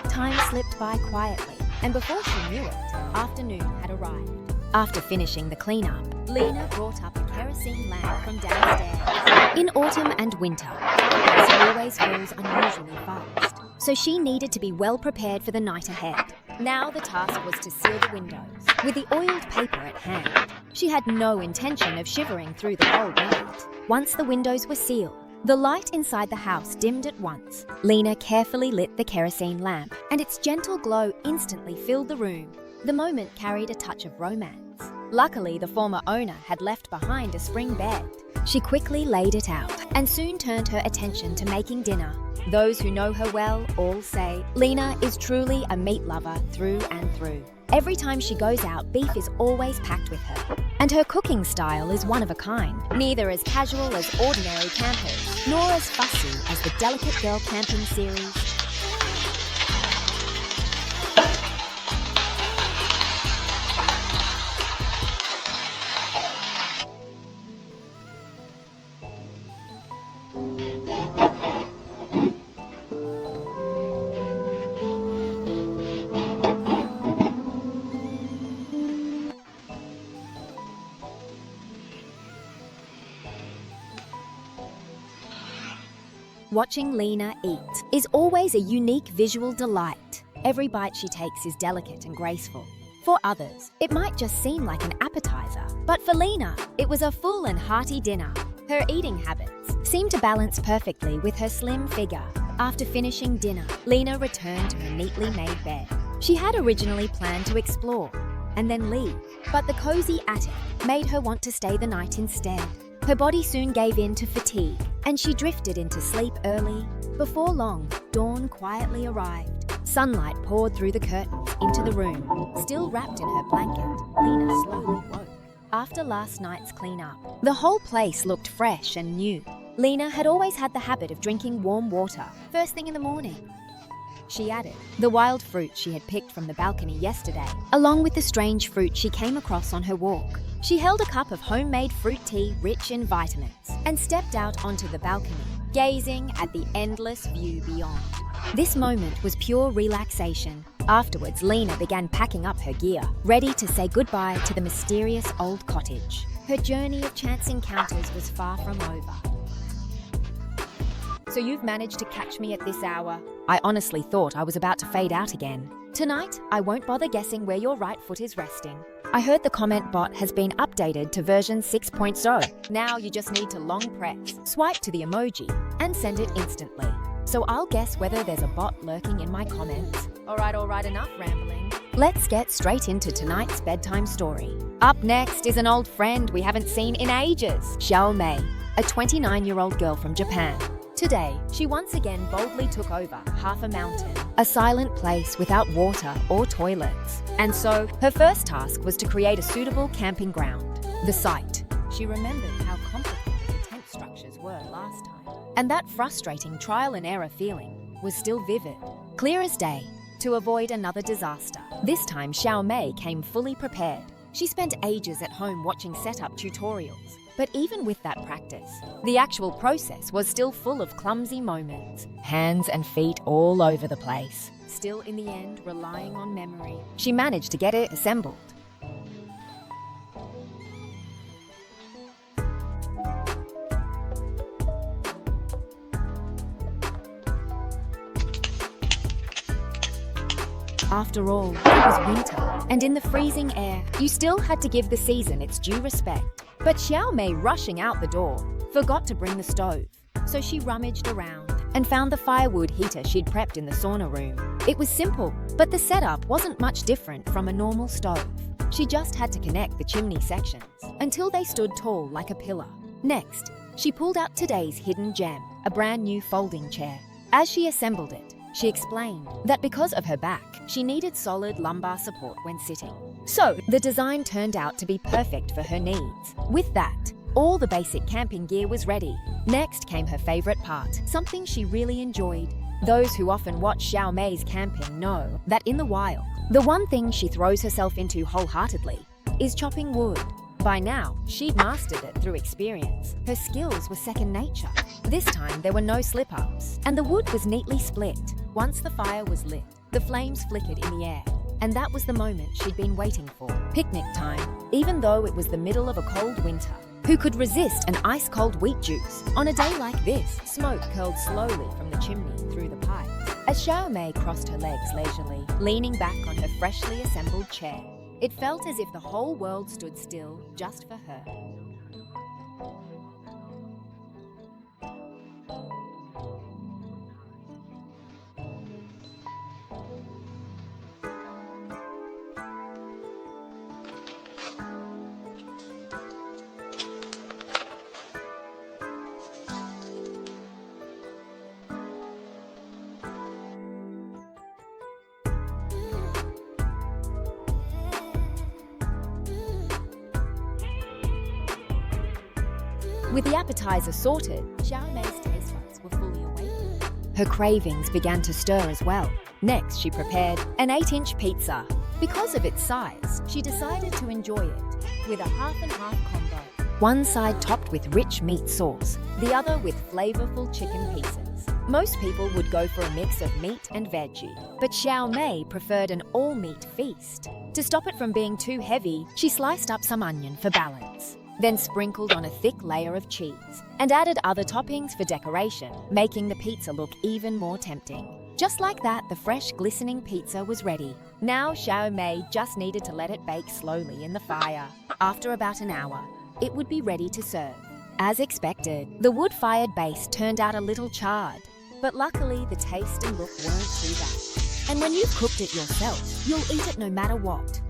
Time slipped by quietly, and before she knew it, afternoon had arrived. After finishing the cleanup, Lena brought up a kerosene lamp from downstairs. In autumn and winter, it always falls unusually fast, so she needed to be well prepared for the night ahead. Now the task was to seal the windows, with the oiled paper at hand. She had no intention of shivering through the cold night. Once the windows were sealed, the light inside the house dimmed at once. Lena carefully lit the kerosene lamp, and its gentle glow instantly filled the room. The moment carried a touch of romance. Luckily, the former owner had left behind a spring bed. She quickly laid it out, and soon turned her attention to making dinner. Those who know her well all say Lena is truly a meat lover through and through. Every time she goes out, beef is always packed with her. And her cooking style is one of a kind, neither as casual as ordinary campers, nor as fussy as the Delicate Girl Camping series. Watching Lena eat is always a unique visual delight. Every bite she takes is delicate and graceful. For others, it might just seem like an appetizer, but for Lena, it was a full and hearty dinner. Her eating habits seemed to balance perfectly with her slim figure. After finishing dinner, Lena returned to her neatly made bed. She had originally planned to explore and then leave, but the cozy attic made her want to stay the night instead. Her body soon gave in to fatigue, and she drifted into sleep early. Before long, dawn quietly arrived. Sunlight poured through the curtains into the room. Still wrapped in her blanket, Lena slowly woke. After last night's cleanup, the whole place looked fresh and new. Lena had always had the habit of drinking warm water first thing in the morning. She added the wild fruit she had picked from the balcony yesterday, along with the strange fruit she came across on her walk. She held a cup of homemade fruit tea rich in vitamins and stepped out onto the balcony, gazing at the endless view beyond. This moment was pure relaxation. Afterwards, Lena began packing up her gear, ready to say goodbye to the mysterious old cottage. Her journey of chance encounters was far from over. So you've managed to catch me at this hour? I honestly thought I was about to fade out again. Tonight, I won't bother guessing where your right foot is resting. I heard the comment bot has been updated to version 6.0. Now you just need to long press, swipe to the emoji, and send it instantly. So I'll guess whether there's a bot lurking in my comments. All right, enough rambling. Let's get straight into tonight's bedtime story. Up next is an old friend we haven't seen in ages, Xiao Mei, a 29-year-old girl from Japan. Today, she once again boldly took over half a mountain, a silent place without water or toilets. And so, her first task was to create a suitable camping ground, the site. She remembered how complicated the tent structures were last time, and that frustrating trial and error feeling was still vivid, clear as day, to avoid another disaster. This time, Xiao Mei came fully prepared. She spent ages at home watching setup tutorials. But even with that practice, the actual process was still full of clumsy moments, hands and feet all over the place. Still, in the end, relying on memory, she managed to get it assembled. After all, it was winter, and in the freezing air, you still had to give the season its due respect. But Xiao Mei, rushing out the door, forgot to bring the stove. So she rummaged around and found the firewood heater she'd prepped in the sauna room. It was simple, but the setup wasn't much different from a normal stove. She just had to connect the chimney sections until they stood tall like a pillar. Next, she pulled out today's hidden gem, a brand new folding chair. As she assembled it, she explained that because of her back, she needed solid lumbar support when sitting. So, the design turned out to be perfect for her needs. With that, all the basic camping gear was ready. Next came her favorite part, something she really enjoyed. Those who often watch Xiao Mei's camping know that in the wild, the one thing she throws herself into wholeheartedly is chopping wood. By now, she'd mastered it through experience. Her skills were second nature. This time, there were no slip-ups, and the wood was neatly split. Once the fire was lit, the flames flickered in the air, and that was the moment she'd been waiting for. Picnic time, even though it was the middle of a cold winter. Who could resist an ice-cold wheat juice? On a day like this, smoke curled slowly from the chimney through the pipes. As Xiao Mei crossed her legs leisurely, leaning back on her freshly assembled chair, it felt as if the whole world stood still just for her. With the appetizer sorted, Xiao Mei's taste buds were fully awakened. Her cravings began to stir as well. Next, she prepared an 8-inch pizza. Because of its size, she decided to enjoy it with a half-and-half combo. One side topped with rich meat sauce, the other with flavorful chicken pieces. Most people would go for a mix of meat and veggie, but Xiao Mei preferred an all-meat feast. To stop it from being too heavy, she sliced up some onion for balance, then sprinkled on a thick layer of cheese and added other toppings for decoration, making the pizza look even more tempting. Just like that, the fresh, glistening pizza was ready. Now Xiao Mei just needed to let it bake slowly in the fire. After about an hour, it would be ready to serve. As expected, the wood-fired base turned out a little charred, but luckily the taste and look weren't too bad. And when you've cooked it yourself, you'll eat it no matter what.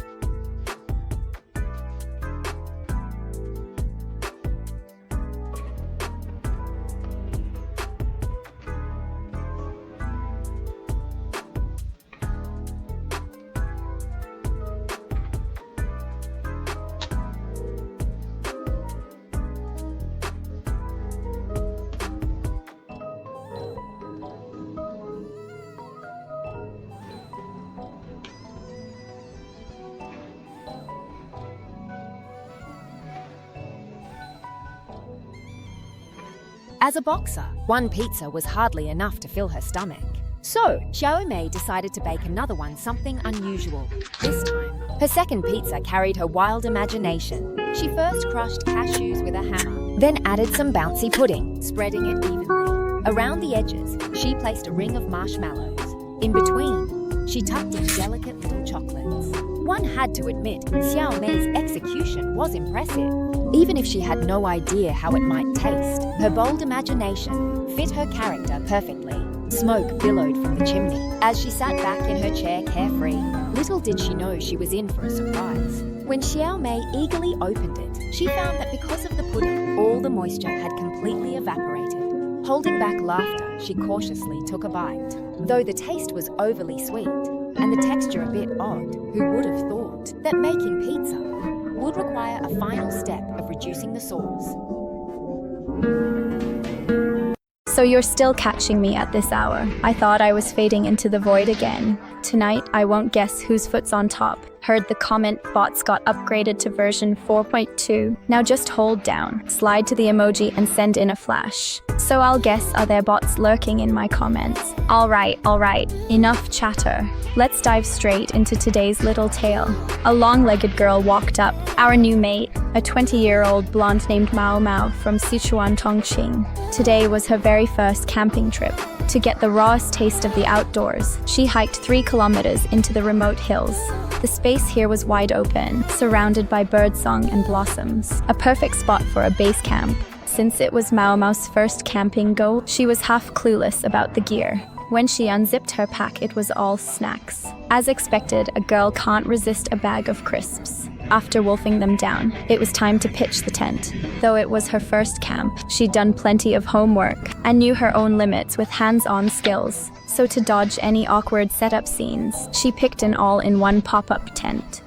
As a boxer, one pizza was hardly enough to fill her stomach. So, Xiao Mei decided to bake another one something unusual. This time, her second pizza carried her wild imagination. She first crushed cashews with a hammer, then added some bouncy pudding, spreading it evenly. Around the edges, she placed a ring of marshmallows. In between, she tucked in delicate little chocolates. One had to admit, Xiao Mei's execution was impressive. Even if she had no idea how it might taste, her bold imagination fit her character perfectly. Smoke billowed from the chimney as she sat back in her chair carefree. Little did she know she was in for a surprise. When Xiao Mei eagerly opened it, she found that because of the pudding, all the moisture had completely evaporated. Holding back laughter, she cautiously took a bite. Though the taste was overly sweet and the texture a bit odd, who would have thought that making pizza would require a final step of reducing the sauce. So you're still catching me at this hour. I thought I was fading into the void again. Tonight, I won't guess whose foot's on top. Heard the comment bots got upgraded to version 4.2. Now just hold down, slide to the emoji and send in a flash. So I'll guess, are there bots lurking in my comments? All right, enough chatter. Let's dive straight into today's little tale. A long-legged girl walked up, our new mate, a 20-year-old blonde named Mao Mao from Sichuan, Tongqing. Today was her very first camping trip. To get the rawest taste of the outdoors, she hiked 3 kilometers into the remote hills. The space here was wide open, surrounded by birdsong and blossoms. A perfect spot for a base camp. Since it was Mao Mao's first camping go, she was half clueless about the gear. When she unzipped her pack, it was all snacks. As expected, a girl can't resist a bag of crisps. After wolfing them down, it was time to pitch the tent. Though it was her first camp, she'd done plenty of homework and knew her own limits with hands-on skills. So to dodge any awkward setup scenes, she picked an all-in-one pop-up tent.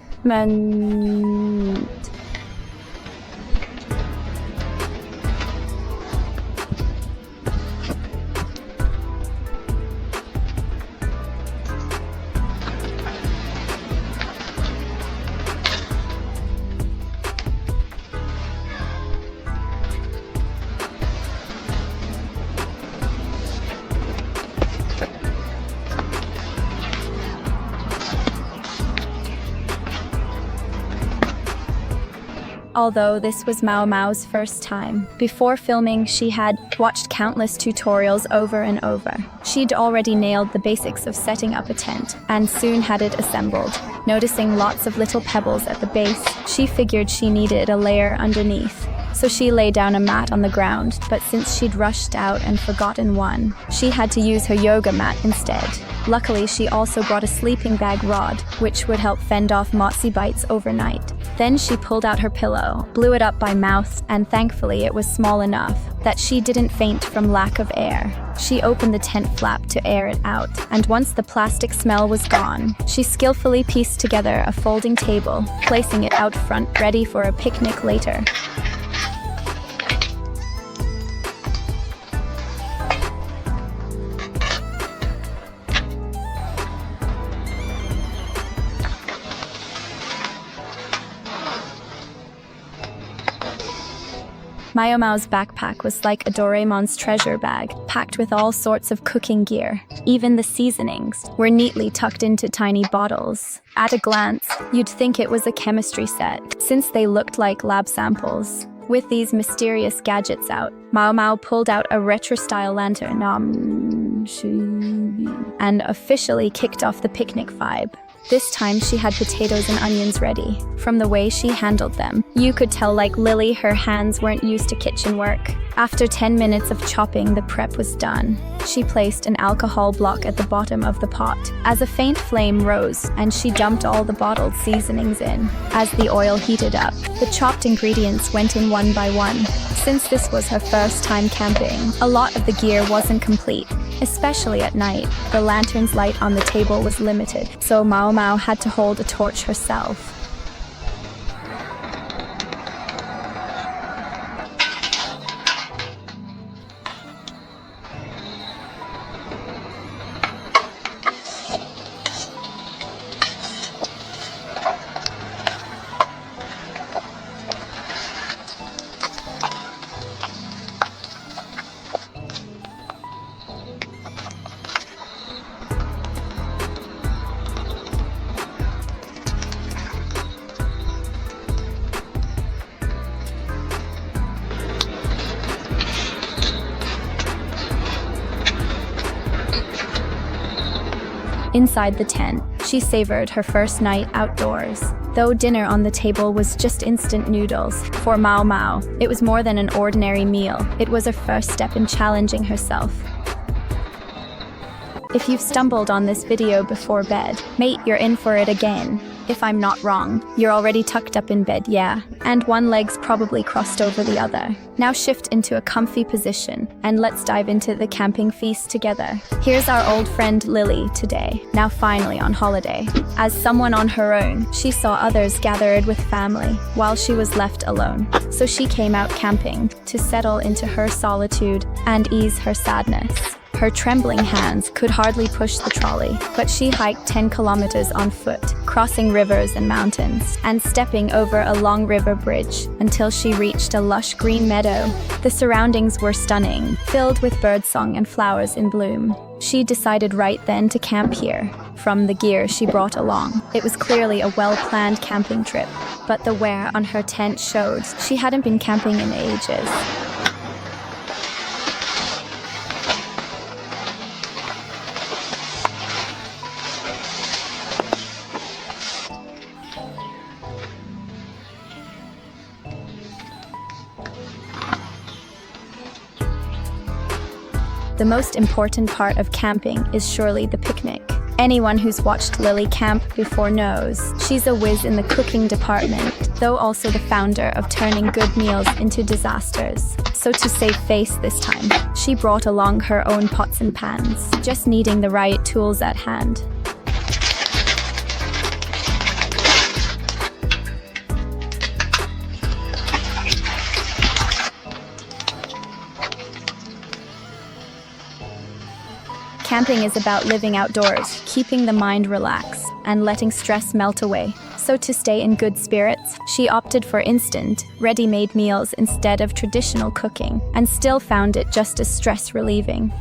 Although this was Mao Mao's first time. Before filming, she had watched countless tutorials over and over. She'd already nailed the basics of setting up a tent, and soon had it assembled. Noticing lots of little pebbles at the base, she figured she needed a layer underneath. So she lay down a mat on the ground, but since she'd rushed out and forgotten one, she had to use her yoga mat instead. Luckily, she also brought a sleeping bag rod, which would help fend off mossy bites overnight. Then she pulled out her pillow, blew it up by mouth, and thankfully it was small enough that she didn't faint from lack of air. She opened the tent flap to air it out, and once the plastic smell was gone, she skillfully pieced together a folding table, placing it out front ready for a picnic later. Mao Mao's backpack was like a Doraemon's treasure bag, packed with all sorts of cooking gear. Even the seasonings were neatly tucked into tiny bottles. At a glance, you'd think it was a chemistry set, since they looked like lab samples. With these mysterious gadgets out, Mao Mao pulled out a retro-style lantern and officially kicked off the picnic vibe. This time she had potatoes and onions ready. From the way she handled them, you could tell like Lily her hands weren't used to kitchen work. After 10 minutes of chopping, the prep was done. She placed an alcohol block at the bottom of the pot. As a faint flame rose, and she dumped all the bottled seasonings in. As the oil heated up, the chopped ingredients went in one by one. Since this was her first time camping, a lot of the gear wasn't complete. Especially at night, the lantern's light on the table was limited, so Mao Mao had to hold a torch herself. Inside the tent, she savored her first night outdoors. Though dinner on the table was just instant noodles, for Mao Mao, it was more than an ordinary meal. It was her first step in challenging herself. If you've stumbled on this video before bed, mate, you're in for it again. If I'm not wrong, you're already tucked up in bed, yeah, and one leg's probably crossed over the other. Now shift into a comfy position, and let's dive into the camping feast together. Here's our old friend Lily today, now finally on holiday. As someone on her own, she saw others gathered with family, while she was left alone. So she came out camping to settle into her solitude and ease her sadness. Her trembling hands could hardly push the trolley, but she hiked 10 kilometers on foot, crossing rivers and mountains, and stepping over a long river bridge until she reached a lush green meadow. The surroundings were stunning, filled with birdsong and flowers in bloom. She decided right then to camp here, from the gear she brought along. It was clearly a well-planned camping trip, but the wear on her tent showed she hadn't been camping in ages. The most important part of camping is surely the picnic. Anyone who's watched Lily camp before knows she's a whiz in the cooking department, though also the founder of turning good meals into disasters. So to save face this time, she brought along her own pots and pans, just needing the right tools at hand. Camping is about living outdoors, keeping the mind relaxed, and letting stress melt away. So to stay in good spirits, she opted for instant, ready-made meals instead of traditional cooking, and still found it just as stress-relieving.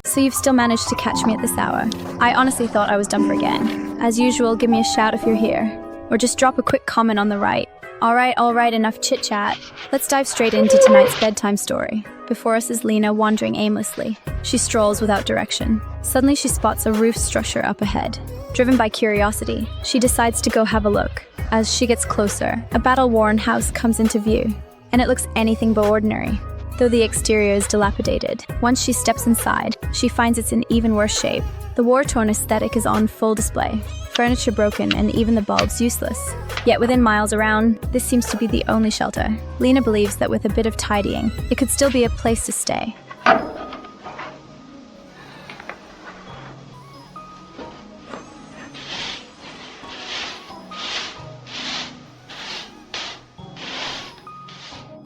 So you've still managed to catch me at this hour. I honestly thought I was done for again. As usual, give me a shout if you're here, or just drop a quick comment on the right. All right, enough chit-chat. Let's dive straight into tonight's bedtime story. Before us is Lena wandering aimlessly. She strolls without direction. Suddenly she spots a roof structure up ahead. Driven by curiosity, she decides to go have a look. As she gets closer, a battle-worn house comes into view, and it looks anything but ordinary, though the exterior is dilapidated. Once she steps inside, she finds it's in even worse shape. The war-torn aesthetic is on full display. Furniture broken and even the bulbs useless. Yet within miles around, this seems to be the only shelter. Lena believes that with a bit of tidying, it could still be a place to stay.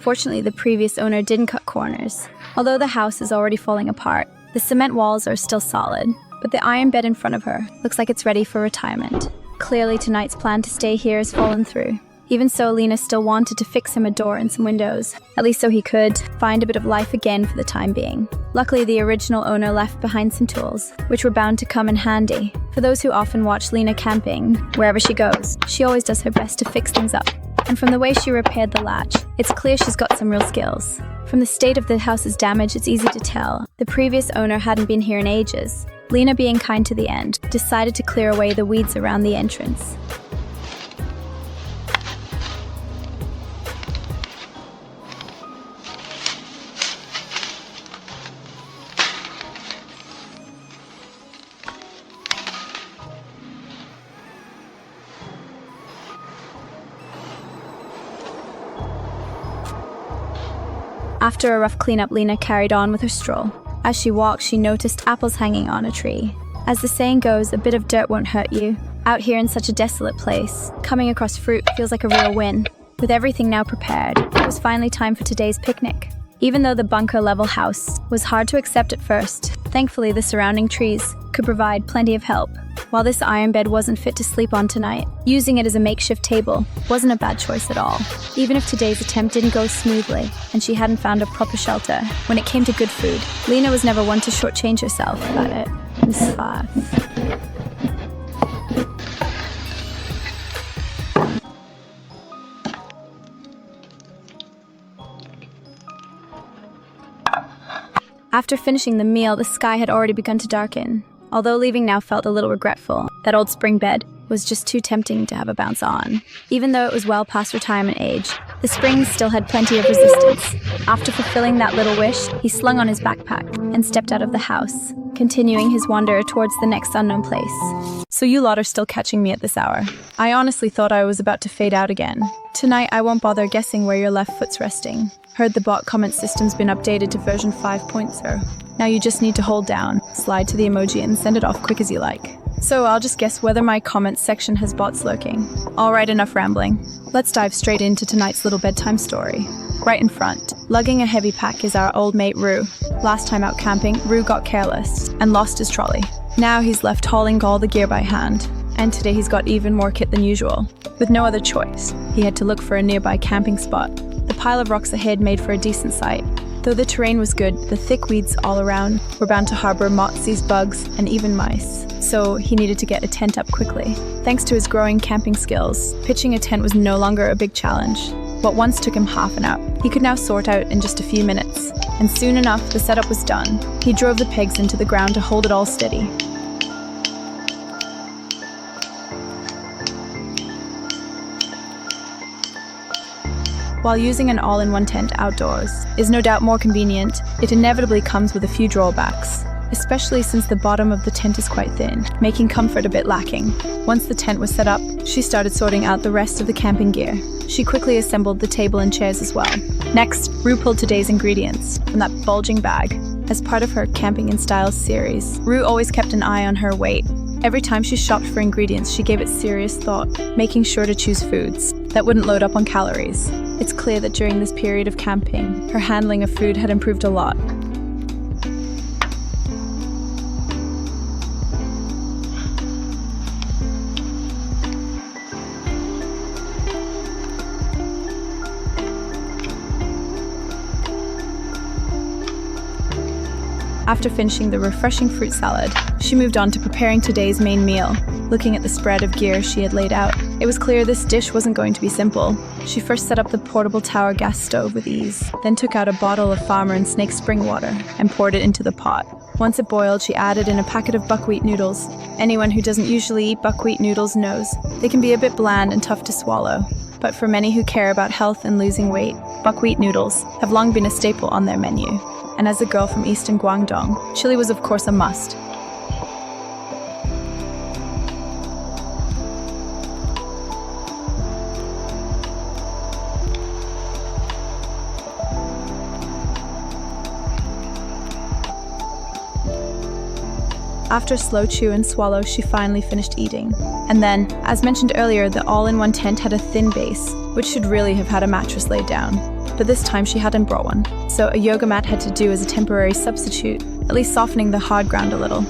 Fortunately, the previous owner didn't cut corners. Although the house is already falling apart, the cement walls are still solid. But the iron bed in front of her looks like it's ready for retirement. Clearly tonight's plan to stay here has fallen through. Even so, Lena still wanted to fix him a door and some windows, at least so he could find a bit of life again for the time being. Luckily, the original owner left behind some tools, which were bound to come in handy. For those who often watch Lena camping, wherever she goes, she always does her best to fix things up. And from the way she repaired the latch, it's clear she's got some real skills. From the state of the house's damage, it's easy to tell. The previous owner hadn't been here in ages. Lena, being kind to the end, decided to clear away the weeds around the entrance. After a rough cleanup, Lena carried on with her stroll. As she walked, she noticed apples hanging on a tree. As the saying goes, a bit of dirt won't hurt you. Out here in such a desolate place, coming across fruit feels like a real win. With everything now prepared, it was finally time for today's picnic. Even though the bunker-level house was hard to accept at first, thankfully the surrounding trees could provide plenty of help. While this iron bed wasn't fit to sleep on tonight, using it as a makeshift table wasn't a bad choice at all. Even if today's attempt didn't go smoothly and she hadn't found a proper shelter, when it came to good food, Lena was never one to shortchange herself about it. Miss Five. After finishing the meal, the sky had already begun to darken. Although leaving now felt a little regretful, that old spring bed was just too tempting to have a bounce on. Even though it was well past retirement age, the springs still had plenty of resistance. After fulfilling that little wish, he slung on his backpack and stepped out of the house, continuing his wander towards the next unknown place. So you lot are still catching me at this hour. I honestly thought I was about to fade out again. Tonight I won't bother guessing where your left foot's resting. Heard the bot comment system's been updated to version 5.0. Now you just need to hold down, slide to the emoji and send it off quick as you like. So I'll just guess whether my comments section has bots lurking. Alright, enough rambling. Let's dive straight into tonight's little bedtime story. Right in front, lugging a heavy pack is our old mate Rue. Last time out camping, Rue got careless and lost his trolley. Now he's left hauling all the gear by hand. And today he's got even more kit than usual. With no other choice, he had to look for a nearby camping spot. The pile of rocks ahead made for a decent sight. Though the terrain was good, the thick weeds all around were bound to harbor moths, bugs, and even mice. So he needed to get a tent up quickly. Thanks to his growing camping skills, pitching a tent was no longer a big challenge. What once took him half an hour, he could now sort out in just a few minutes. And soon enough, the setup was done. He drove the pegs into the ground to hold it all steady. While using an all-in-one tent outdoors is no doubt more convenient, it inevitably comes with a few drawbacks, especially since the bottom of the tent is quite thin, making comfort a bit lacking. Once the tent was set up, she started sorting out the rest of the camping gear. She quickly assembled the table and chairs as well. Next, Rue pulled today's ingredients from that bulging bag. As part of her Camping in Style series, Rue always kept an eye on her weight. Every time she shopped for ingredients, she gave it serious thought, making sure to choose foods that wouldn't load up on calories. It's clear that during this period of camping, her handling of food had improved a lot. After finishing the refreshing fruit salad, she moved on to preparing today's main meal. Looking at the spread of gear she had laid out, it was clear this dish wasn't going to be simple. She first set up the portable tower gas stove with ease, then took out a bottle of Farmer and Snake spring water and poured it into the pot. Once it boiled, she added in a packet of buckwheat noodles. Anyone who doesn't usually eat buckwheat noodles knows they can be a bit bland and tough to swallow. But for many who care about health and losing weight, buckwheat noodles have long been a staple on their menu. And as a girl from eastern Guangdong, chili was of course a must. After a slow chew and swallow, she finally finished eating. And then, as mentioned earlier, the all-in-one tent had a thin base, which should really have had a mattress laid down. But this time she hadn't brought one, so a yoga mat had to do as a temporary substitute, at least softening the hard ground a little.